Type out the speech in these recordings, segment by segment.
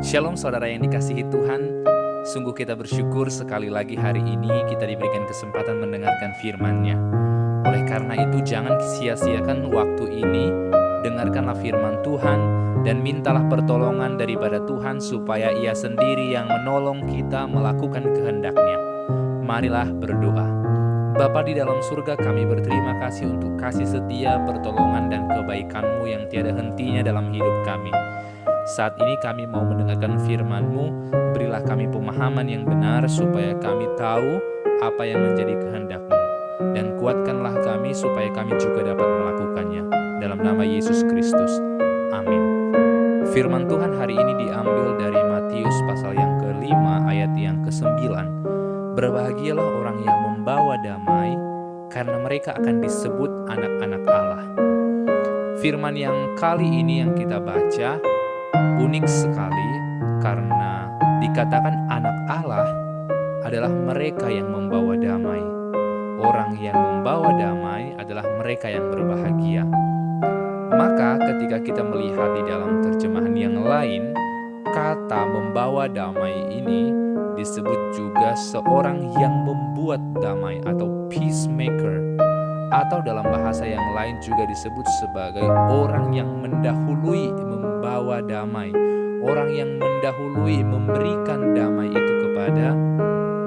Shalom saudara yang dikasihi Tuhan. Sungguh kita bersyukur sekali lagi hari ini kita diberikan kesempatan mendengarkan firman-Nya. Oleh karena itu jangan sia-siakan waktu ini. Dengarkanlah firman Tuhan dan mintalah pertolongan daripada Tuhan supaya Ia sendiri yang menolong kita melakukan kehendak-Nya. Marilah berdoa. Bapa di dalam surga, kami berterima kasih untuk kasih setia, pertolongan dan kebaikan-Mu yang tiada hentinya dalam hidup kami. Saat ini kami mau mendengarkan firman-Mu, berilah kami pemahaman yang benar supaya kami tahu apa yang menjadi kehendak-Mu. Dan kuatkanlah kami supaya kami juga dapat melakukannya. Dalam nama Yesus Kristus. Amin. Firman Tuhan hari ini diambil dari Matius pasal yang ke-5 ayat yang ke-9. Berbahagialah orang yang membawa damai, karena mereka akan disebut anak-anak Allah. Firman yang kali ini yang kita baca unik sekali karena dikatakan anak Allah adalah mereka yang membawa damai. Orang yang membawa damai adalah mereka yang berbahagia. Maka ketika kita melihat di dalam terjemahan yang lain, kata membawa damai ini disebut juga seorang yang membuat damai atau peacemaker, atau dalam bahasa yang lain juga disebut sebagai orang yang mendahului membawa damai, orang yang mendahului memberikan damai itu kepada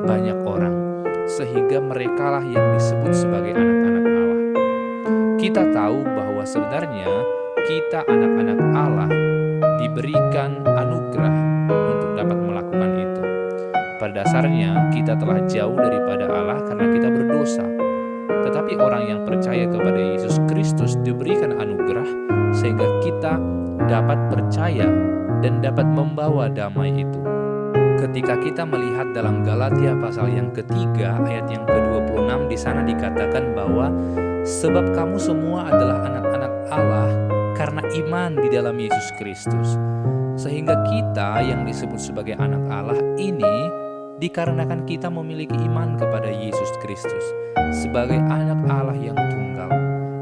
banyak orang, sehingga merekalah yang disebut sebagai anak-anak Allah. Kita tahu bahwa sebenarnya kita anak-anak Allah diberikan anugerah untuk dapat melakukan itu. Pada dasarnya kita telah jauh daripada Allah karena kita berdosa. Tetapi orang yang percaya kepada Yesus Kristus diberikan anugerah sehingga kita dapat percaya dan dapat membawa damai itu. Ketika kita melihat dalam Galatia pasal yang ketiga ayat yang ke-26, di sana dikatakan bahwa sebab kamu semua adalah anak-anak Allah karena iman di dalam Yesus Kristus. Sehingga kita yang disebut sebagai anak Allah ini dikarenakan kita memiliki iman kepada Yesus Kristus sebagai anak Allah yang tunggal.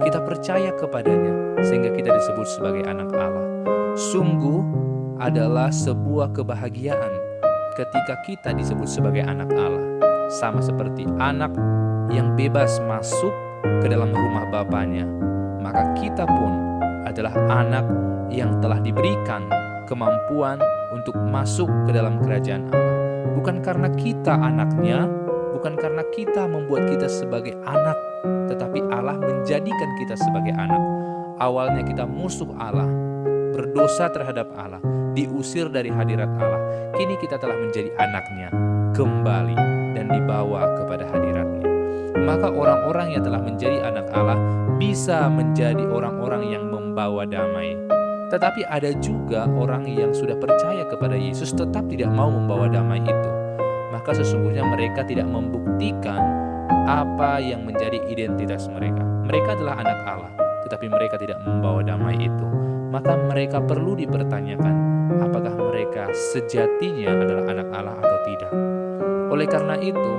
Kita percaya kepadanya sehingga kita disebut sebagai anak Allah. Sungguh adalah sebuah kebahagiaan ketika kita disebut sebagai anak Allah. Sama seperti anak yang bebas masuk ke dalam rumah bapaknya, maka kita pun adalah anak yang telah diberikan kemampuan untuk masuk ke dalam kerajaan Allah. Bukan karena kita anaknya, bukan karena kita membuat kita sebagai anak, tetapi Allah menjadikan kita sebagai anak. Awalnya kita musuh Allah, berdosa terhadap Allah, diusir dari hadirat Allah. Kini kita telah menjadi anaknya, kembali dan dibawa kepada hadiratnya. Maka orang-orang yang telah menjadi anak Allah bisa menjadi orang-orang yang membawa damai. Tetapi ada juga orang yang sudah percaya kepada Yesus tetap tidak mau membawa damai itu. Maka sesungguhnya mereka tidak membuktikan apa yang menjadi identitas mereka. Mereka adalah anak Allah, tetapi mereka tidak membawa damai itu. Maka mereka perlu dipertanyakan, apakah mereka sejatinya adalah anak Allah atau tidak. Oleh karena itu,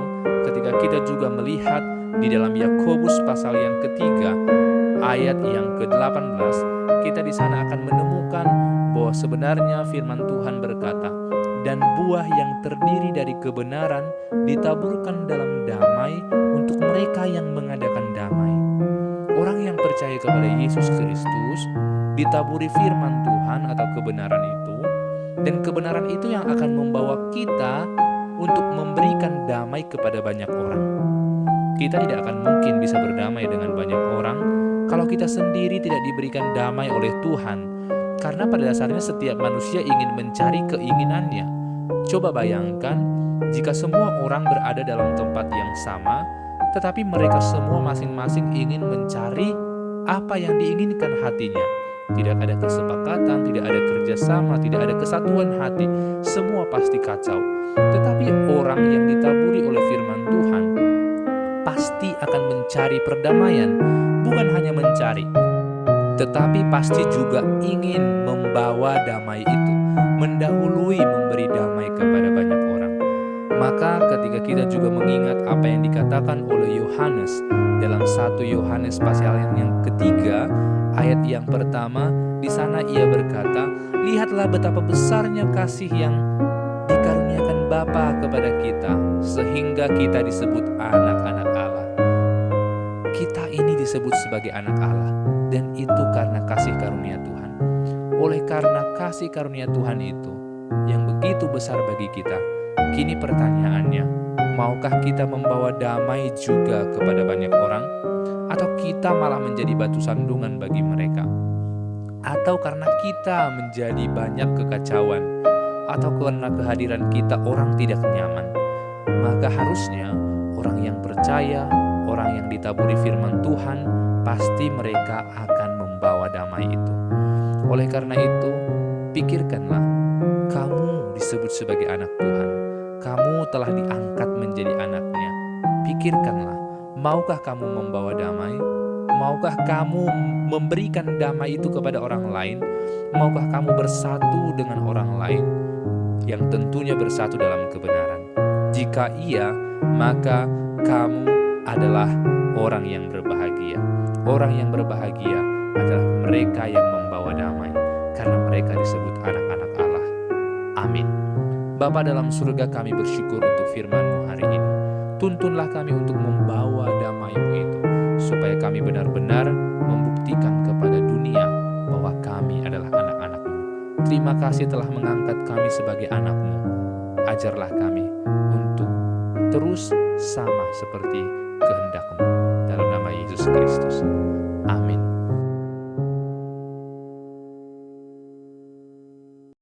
ketika kita juga melihat di dalam Yakobus pasal yang ketiga, ayat yang ke-18, kita di sana akan menemukan bahwa sebenarnya firman Tuhan berkata, dan buah yang terdiri dari kebenaran ditaburkan dalam damai untuk mereka yang mengadakan damai. Orang yang percaya kepada Yesus Kristus ditaburi firman Tuhan atau kebenaran itu, dan kebenaran itu yang akan membawa kita untuk memberikan damai kepada banyak orang. Kita tidak akan mungkin bisa berdamai dengan banyak orang kalau kita sendiri tidak diberikan damai oleh Tuhan. Karena pada dasarnya setiap manusia ingin mencari keinginannya. Coba bayangkan jika semua orang berada dalam tempat yang sama, tetapi mereka semua masing-masing ingin mencari apa yang diinginkan hatinya. Tidak ada kesepakatan, tidak ada kerjasama, tidak ada kesatuan hati. Semua pasti kacau. Tetapi orang yang ditaburi oleh firman Tuhan pasti akan mencari perdamaian. Bukan hanya mencari, tetapi pasti juga ingin membawa damai itu, mendahului memberi damai kepada banyak orang. Maka ketika kita juga mengingat apa yang dikatakan oleh Yohanes dalam 1 Yohanes pasal yang ketiga ayat yang pertama, Di sana ia berkata, lihatlah betapa besarnya kasih yang dikaruniakan Bapa kepada kita, sehingga kita disebut anak-anak Allah. Kita ini disebut sebagai anak Allah, dan itu karena kasih karunia Tuhan. Oleh karena kasih karunia Tuhan itu yang begitu besar bagi kita, kini pertanyaannya, maukah kita membawa damai juga kepada banyak orang? Atau kita malah menjadi batu sandungan bagi mereka? Atau karena kita menjadi banyak kekacauan, atau karena kehadiran kita orang tidak nyaman? Maka harusnya orang yang percaya, orang yang ditaburi firman Tuhan, pasti mereka akan membawa damai itu. Oleh karena itu, pikirkanlah, kamu disebut sebagai anak Tuhan. Kamu telah diangkat menjadi anaknya. Pikirkanlah, maukah kamu membawa damai? Maukah kamu memberikan damai itu kepada orang lain? Maukah kamu bersatu dengan orang lain yang tentunya bersatu dalam kebenaran? Jika iya, maka kamu adalah orang yang berbahagia. Orang yang berbahagia adalah mereka yang membawa damai, karena mereka disebut anak-anak Allah. Amin. Bapa dalam surga, kami bersyukur untuk firman-Mu hari ini. Tuntunlah kami untuk membawa damai-Mu itu, supaya kami benar-benar membuktikan kepada dunia bahwa kami adalah anak-anak-Mu. Terima kasih telah mengangkat kami sebagai anak-Mu. Ajarlah kami untuk terus sama seperti kehendak-Mu. Dalam nama Yesus Kristus. Amin.